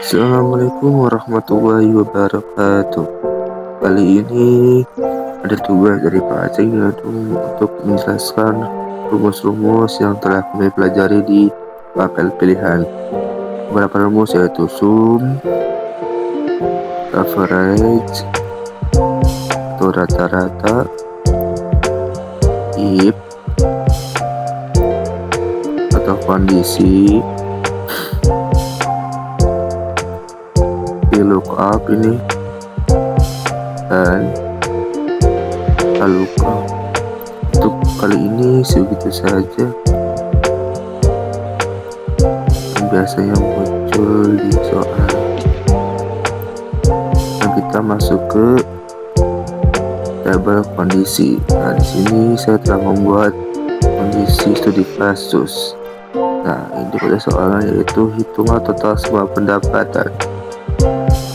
Assalamualaikum warahmatullahi wabarakatuh. Kali ini ada tugas dari Pak Aceh yaitu untuk menjelaskan rumus-rumus yang telah kami pelajari di apel pilihan. Beberapa rumus yaitu sum, average atau rata-rata, if atau kondisi, VLOOKUP ini, dan VLOOKUP. Untuk kali ini segitu saja yang biasanya muncul di soal. Dan kita masuk ke tabel kondisi. Nah, di sini saya telah membuat kondisi studi kasus. Nah, ini pada soalnya yaitu hitungan total semua pendapatan.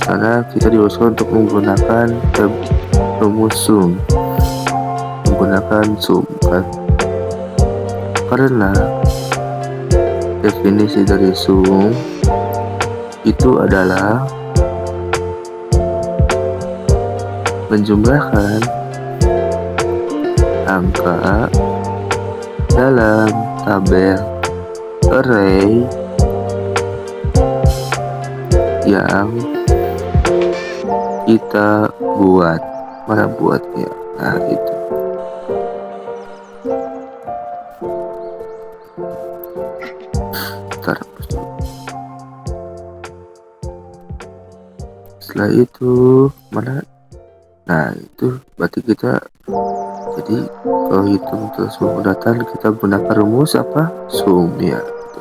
Karena kita diusahakan untuk menggunakan rumus sum, kan? Karena definisi dari sum itu adalah menjumlahkan angka dalam tabel array yang kita buat. Mana buatnya? Nah, itu. Bentar. Setelah itu mana? Nah, itu berarti kita jadi kalau hitung terus menggunakan kita gunakan rumus apa? Sum ya. Gitu.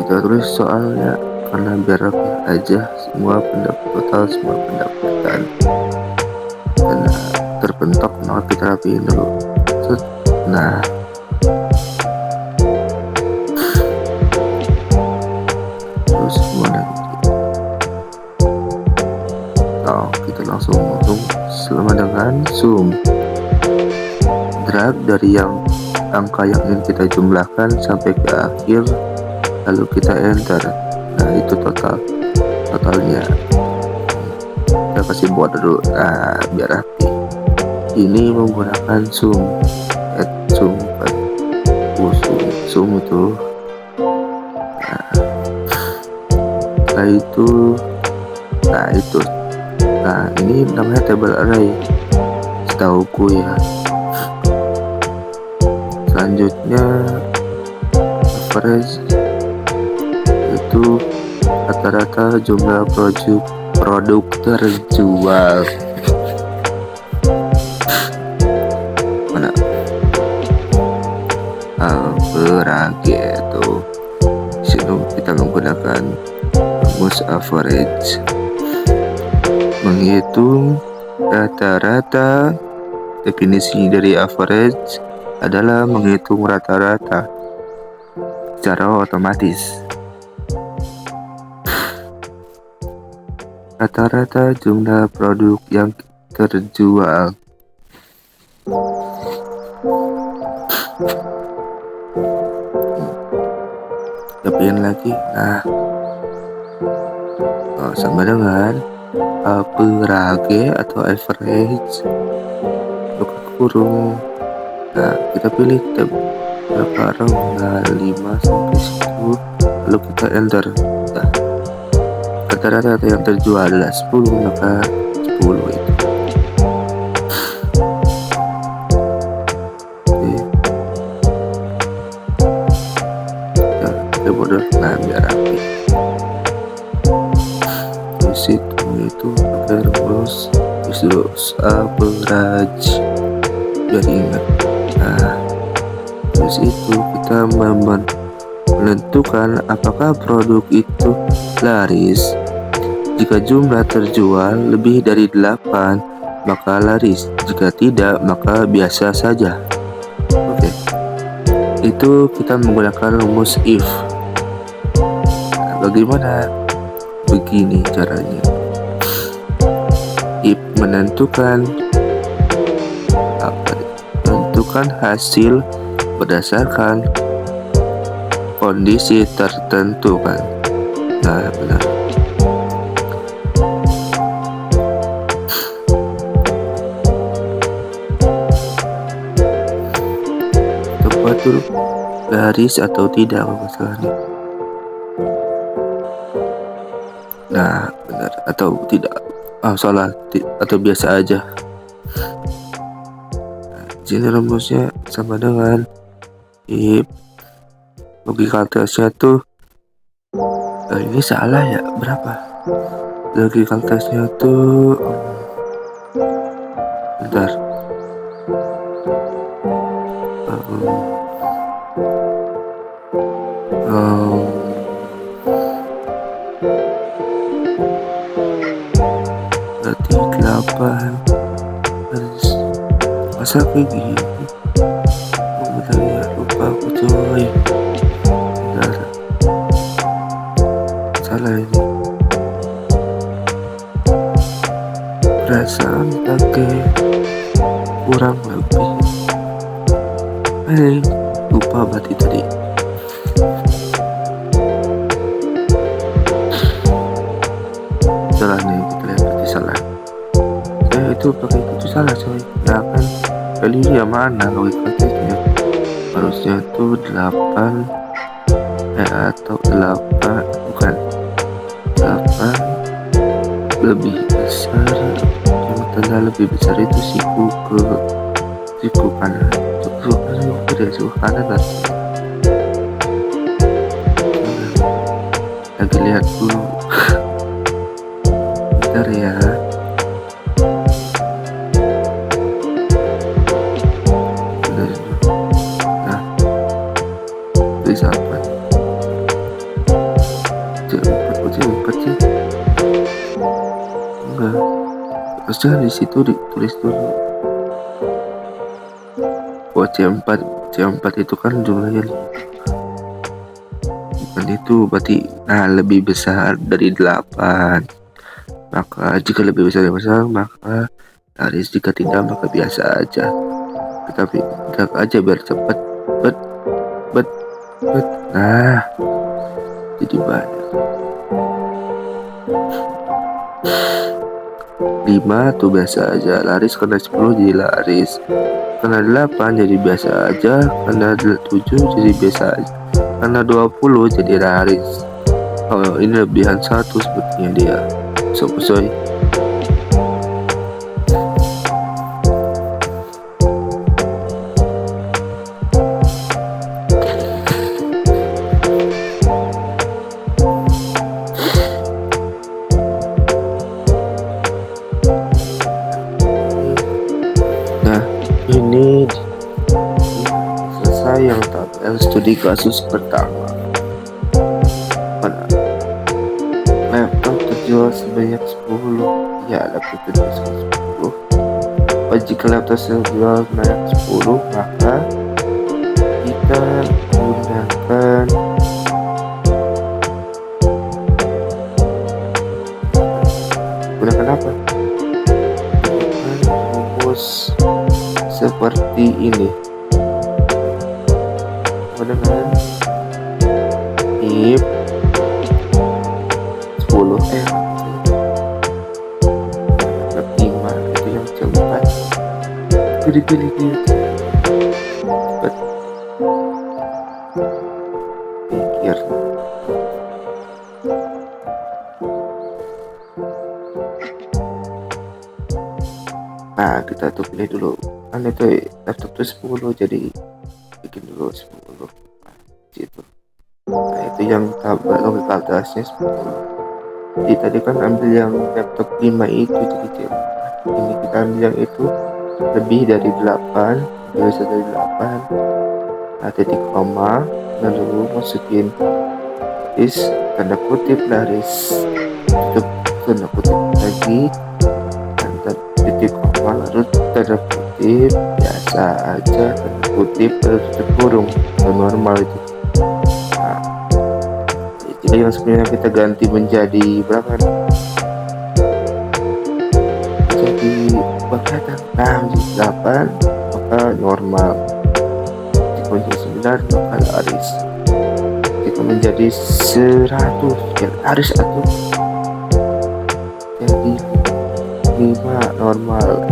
Kita tulis soalnya karena biar rapi aja semua total semua pendapatan dan terbentuk, maka kita rapiin dulu. Nah, terus gimana gitu? Kita langsung selama dengan sum, drag dari yang angka yang ingin kita jumlahkan sampai ke akhir, lalu kita enter. Nah, itu totalnya. Kita kasih border dulu, nah biar rapi. Ini menggunakan sum, sum kan, sum itu. Nah itu, nah ini namanya table array setauku ya. Selanjutnya average itu rata-rata jumlah produk terjual. Mana? Average itu. Sini kita menggunakan rumus average. Menghitung rata-rata. Definisi dari average adalah menghitung rata-rata secara otomatis. Rata-rata jumlah produk yang terjual. Cobain lagi. Nah, sama dengan average atau average buka kurung. Nah, kita pilih tab berapa row, nah 5 sampai 10, lalu kita enter. Nah, rata-rata yang terjual adalah 10, maka 10 itu. Oke. Ya, kita border, nah biar rapi. Itu pakai rumus average biar ingat. Nah, terus itu kita menentukan apakah produk itu laris. Jika jumlah terjual lebih dari 8, maka laris. Jika tidak, maka biasa saja. Oke. Itu kita menggunakan rumus if. Nah, bagaimana? Begini caranya. If menentukan hasil berdasarkan kondisi tertentu kan. Nah, benar. Tepat dulu, garis atau tidak masalahnya. Nah, benar atau tidak. Salah atau biasa aja. Jadi rumusnya sama dengan if. Logika tesnya tuh ini salah ya, berapa? Logika tesnya tuh bentar. Berarti 8 harus masa kayak gini. Bentar ya, lupa aku coy. Bentar. Salah ini. Perasaan pakai kurang lebih. Lupa berarti tadi. Salah nih, kita lihat berarti salah. Itu pakai itu salah coy. Ya kan, kali ya mana logika tesnya? Harusnya tuh 8 atau 8 bukan 8 lebih besar. Yang tanda lebih besar itu siku kanan. Siku kanan harusnya. Lagi lihat dulu. Bentar ya. Nah, tulis apa? C4 sih. Enggak. Harusnya di situ ditulis dulu. C4 itu kan jumlahnya 5. Bukan itu, berarti lebih besar dari 8. Maka jika lebih besar dari besar, maka garis, jika tidak maka biasa aja. Tetapi tegak aja biar cepat. Bet. Nah, jadi banyak. 5 tuh biasa aja, laris. Karena 10 jadi laris, karena 8 jadi biasa aja, karena 7 jadi biasa aja, karena 20 jadi laris. Oh, ini lebihan 1 sepertinya dia. Soy. Nah, ini selesai yang tabel studi kasus pertama. Laptop terjual sebanyak 10. Ya, laptop terjual sebanyak 10. Jika laptop terjual sebanyak 10, maka kita gunakan apa? Rumus seperti ini. Dengan if 10 5 itu yang cepat. Pilih cepat. Pikir. Nah, kita tuh pilih dulu. Kan itu laptop tuh 10, jadi bikin dulu 10. Nah, gitu. Nah, itu yang tabel logika atasnya 10. Jadi tadi kan ambil yang laptop 5 itu jadi cewek. Ini kita ambil yang itu lebih dari 8, lebih besar dari 8. Nah, titik koma, lalu masukin tanda kutip laris, tutup tanda kutip lagi, tanda titik koma, lalu tanda kutip biasa aja, tanda kutip lalu tutup kurung atau normal itu. Nah, jadi yang sebenarnya kita ganti menjadi berapa nih? Jadi berapa? 6, 8, maka normal. Kunci maka laris kita menjadi 100 ya laris atau jadi 5 normal.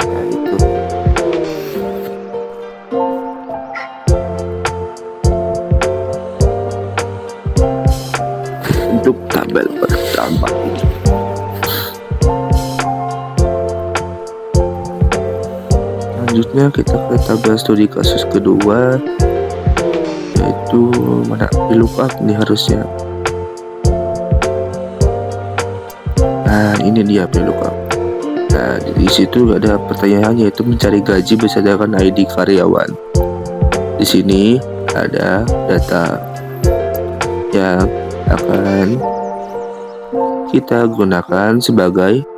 Nah itu untuk tabel pertama ini. Selanjutnya kita ke tabel studi kasus kedua, yaitu mana VLOOKUP nih harusnya. Nah ini dia VLOOKUP. Nah di situ ada pertanyaan yaitu mencari gaji berdasarkan ID karyawan. Di sini ada data yang akan kita gunakan sebagai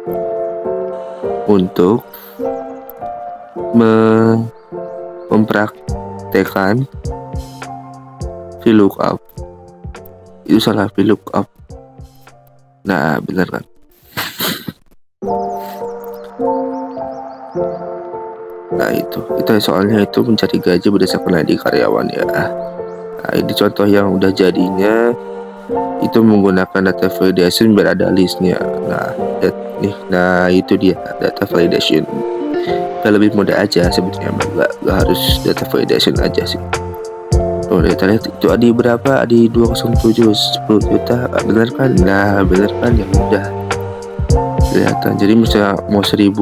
untuk mempraktekkan VLOOKUP. Itu salah VLOOKUP. Nah benar kan. Nah itu kita soalnya itu mencari gaji berdasarkan ID karyawan ya. Nah ini contoh yang udah jadinya itu menggunakan data validation biar ada listnya. Nah itu dia data validation. Lebih mudah aja sebetulnya, nggak harus data validation aja sih. Oh kita lihat itu adi berapa, adi 207 10 juta, bener kan? Nah bener kan, ya udah kelihatan. Jadi misalnya mau 1000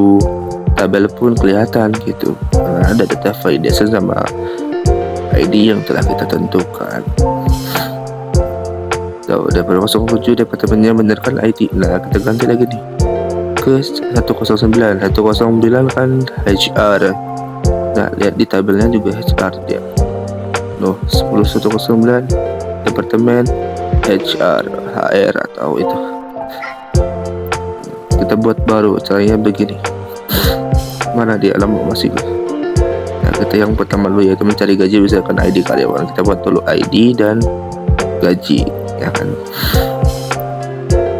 tabel pun kelihatan gitu karena ada data validation sama ID yang telah kita tentukan. Udah 207 departemennya bener kan ID. Nah kita ganti lagi nih ke 109 kan HR. Nah lihat di tabelnya juga HR dia. 10109 departemen HR atau itu. Kita buat baru, caranya begini. Mana dia alamat masih? Nah kita yang pertama dulu yaitu mencari gaji berdasarkan ID karyawan. Kita buat dulu ID dan gaji ya kan.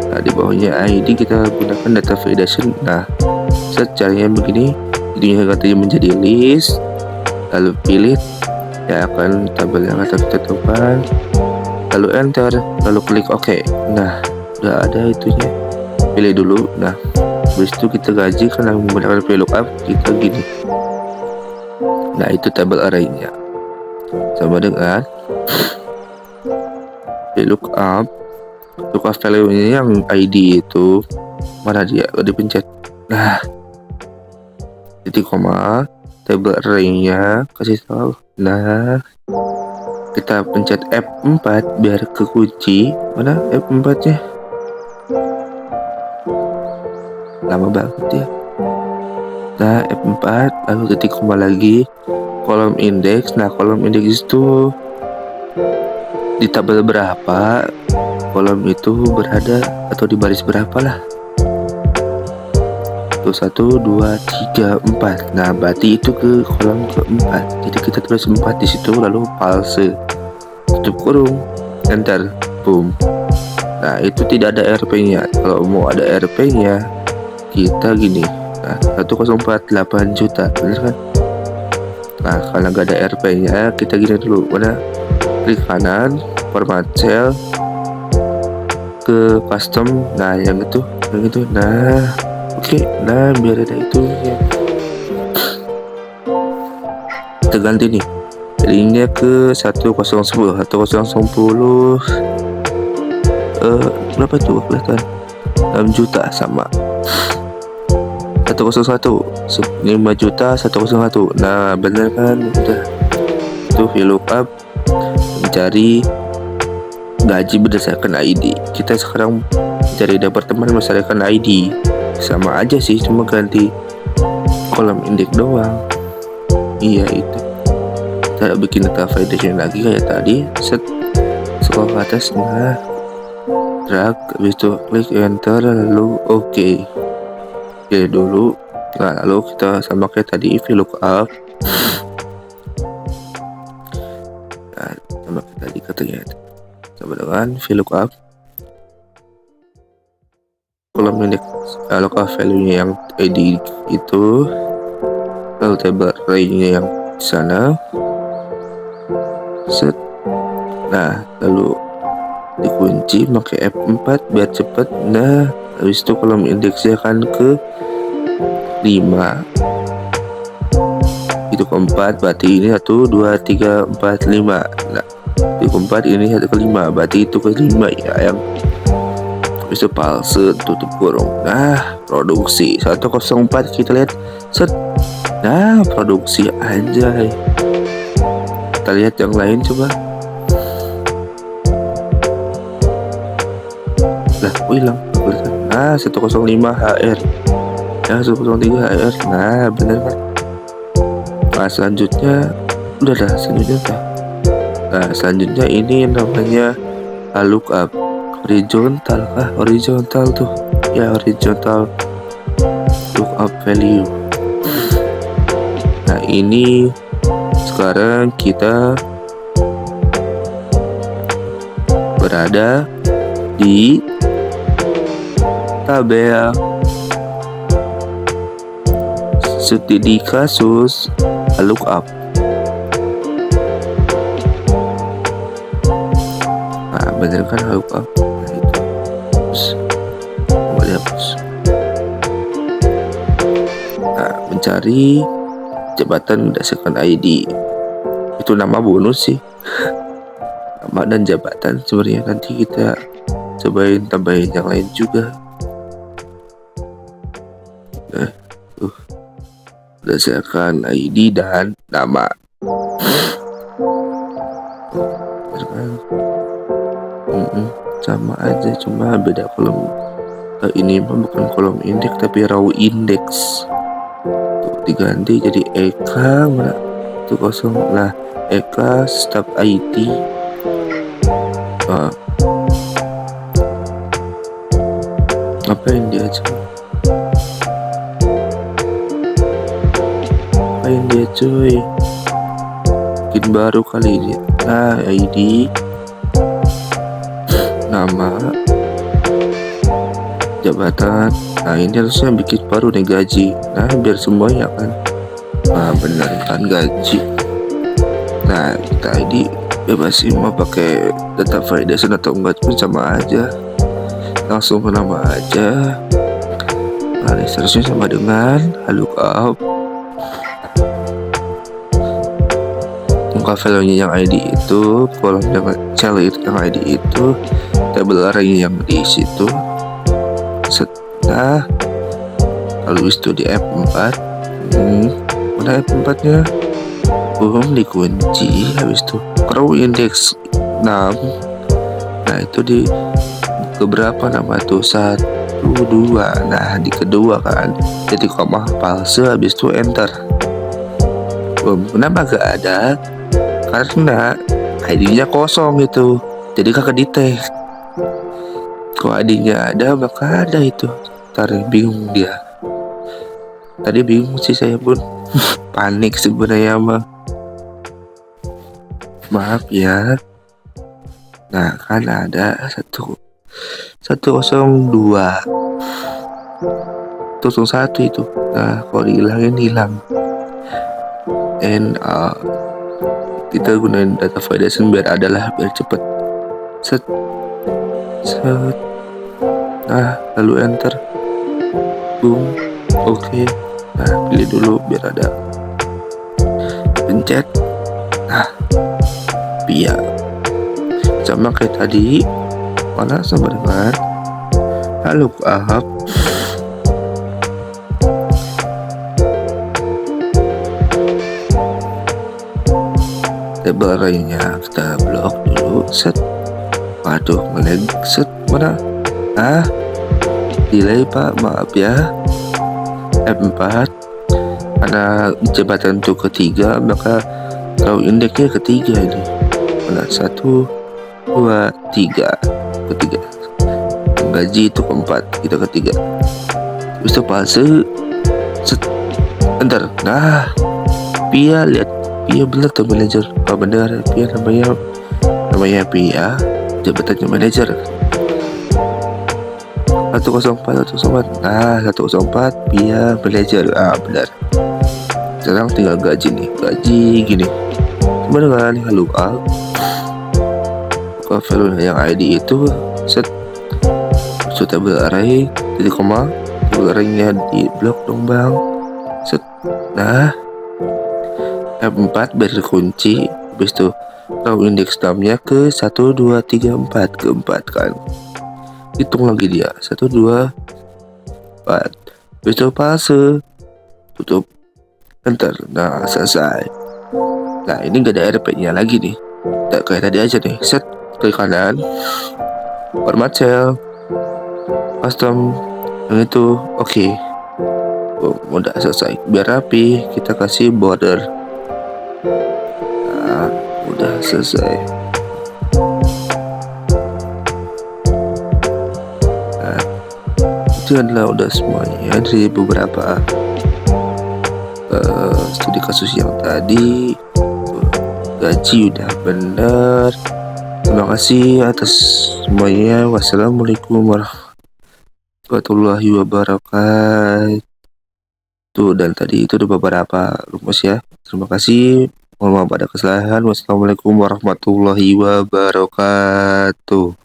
Nah di bawahnya ID kita gunakan data validation. Nah caranya begini, ini katanya menjadi list, lalu pilih ya akan tabel yang akan kita tentukan, lalu enter, lalu klik OK. Nah udah ada itunya, pilih dulu. Nah habis itu kita gaji karena menggunakan VLOOKUP kita gini. Nah itu tabel arraynya sama dengan VLOOKUP value-nya yang ID itu mana dia, dipencet. Nah titik koma, table array-nya kasih tahu. Nah kita pencet F4 biar kekunci. Mana F4 nya, lama banget ya. Nah F4 lalu titik koma lagi, kolom indeks. Nah kolom indeks itu di tabel berapa, kolom itu berada atau di baris berapa lah. 1, 2, 3, 4. Nah berarti itu ke kolom keempat. Jadi kita tulis 4 di situ, lalu palse, tutup kurung, enter, boom. Nah itu tidak ada RP nya. Kalau mau ada RP nya kita gini. Nah 1048 juta, bener kan? Nah karena gak ada RP nya kita gini dulu. Mana klik kanan, format cell, ke custom. Nah yang itu. Nah oke. Nah biar ada itu ya. Kita ganti nih, jadinya ke 1010 berapa tuh kelihatan 6 juta sama 101 5 juta 101. Nah bener kan, udah itu VLOOKUP mencari gaji berdasarkan ID. Kita sekarang cari departemen berdasarkan ID, sama aja sih, cuma ganti kolom indeks doang. Iya itu. Kita bikin data validation lagi kayak tadi. Set scroll ke atas, nah drag, habis itu klik enter, lalu OK. Pilih dulu. Nah lalu kita sama kayak tadi VLOOKUP. Nah sama kayak tadi katanya, coba dengan VLOOKUP kolom indeks local value-nya yang ID itu, lalu table array-nya yang di sana, set. Nah, lalu dikunci pakai F4 biar cepet. Nah, habis itu kolom indeksnya akan ke 5. Itu keempat, berarti ini 1, 2, 3, 4, 5. Nah, itu keempat, ini 1 ke 5, berarti itu ke 5 ya, yang habis itu palsu tutup kurung. Nah, produksi 104 kita lihat set. Nah, produksi anjay. Kita lihat yang lain coba. Lah, hilang. Nah, 105 HR. Nah, 103 HR. Nah, bener kan? Nah, selanjutnya udah dah, selanjutnya dah. Nah, selanjutnya ini namanya lookup horizontal kah? Horizontal tuh. Ya, horizontal lookup value. Nah, ini sekarang kita berada di tabel studi kasus lookup. Nah, bener kan lookup? Nah, itu. Boleh hapus. Nah, mencari jabatan berdasarkan ID. Itu nama bonus sih. Nama dan jabatan sebenarnya nanti kita cobain tambahin yang lain juga. Nah, berdasarkan ID dan nama. Sama aja, cuma beda kolom. Ini mah bukan kolom indeks tapi raw index. Tuh, diganti jadi EK mana? Itu kosong. Nah, EK staf IT. Ngapain dia coba? Ngapain dia cuy? Bikin baru kali dia. Nah, ID, nama, jabatan. Nah, ini harusnya bikin baru nih, gaji. Nah, biar semuanya kan. Nah, bener kan gaji. Nah, kita ID bebas sih mau pakai data validation atau enggak pun sama aja. Langsung ke nama aja. Nah, ini seharusnya sama dengan lookup. Muka value-nya yang ID itu, kolom yang cell itu yang ID itu, tabel array yang di situ. Nah, lalu itu di F4. Mana F4 nya? Dikunci. Habis itu row index 6. Nah, itu di keberapa nama tuh? 1, 2. Nah, di kedua kan jadi koma palsu. Habis itu enter. Kenapa gak ada? Karena ID-nya kosong itu, jadi kakak detect. Kalau ID-nya ada maka ada itu. Ntar bingung dia. Tadi bingung sih saya pun. Panik sebenarnya mah. Maaf ya. Nah, kan ada 102 101 itu. Nah, kalau dihilangin hilang. Kita gunain data validation biar adalah, biar cepet. Set. Nah, lalu enter. Boom. Oke. Nah, pilih dulu biar ada. Pencet. Nah, biar sama kayak tadi. Mana sama dengan lookup. Tabel array-nya kita blok dulu. Set. Waduh, ngelag. Set. Mana? Delay pak, maaf ya. F4. Karena jabatan itu ketiga, maka raw indexnya ketiga ini. Mana? 1, 2, 3. Ketiga. Gaji itu keempat, kita ketiga. Terus itu palsu. Set. Enter. Nah, Pia lihat. Pia bener tuh manajer. Oh bener, Pia namanya Pia, jabatannya manajer. 104. Nah, 104 Pia manajer. Benar. Sekarang tinggal gaji nih. Gaji gini. Coba dengan halo up, buka file yang ID itu, set table array, titik koma, table array-nya di blok dong bang, set. Nah, F4 berkunci, habis itu tahu indeks 6-nya ke 1, 2, 3, 4, ke 4 kan. Hitung lagi dia, 1, 2, 4. Habis itu fase, tutup, enter. Nah, selesai. Nah, ini gak ada RP-nya lagi nih. Tak kayak tadi aja nih, set ke kanan, format cell, custom, yang itu oke. Udah selesai. Biar rapi, kita kasih border. Nah, udah selesai. Nah, itu adalah udah semuanya dari beberapa studi kasus yang tadi. Gaji udah bener. Terima kasih atas semuanya. Wassalamualaikum warahmatullahi wabarakatuh. Dan tadi itu ada beberapa rumus ya. Terima kasih. Mohon maaf ada kesalahan. Wassalamualaikum warahmatullahi wabarakatuh.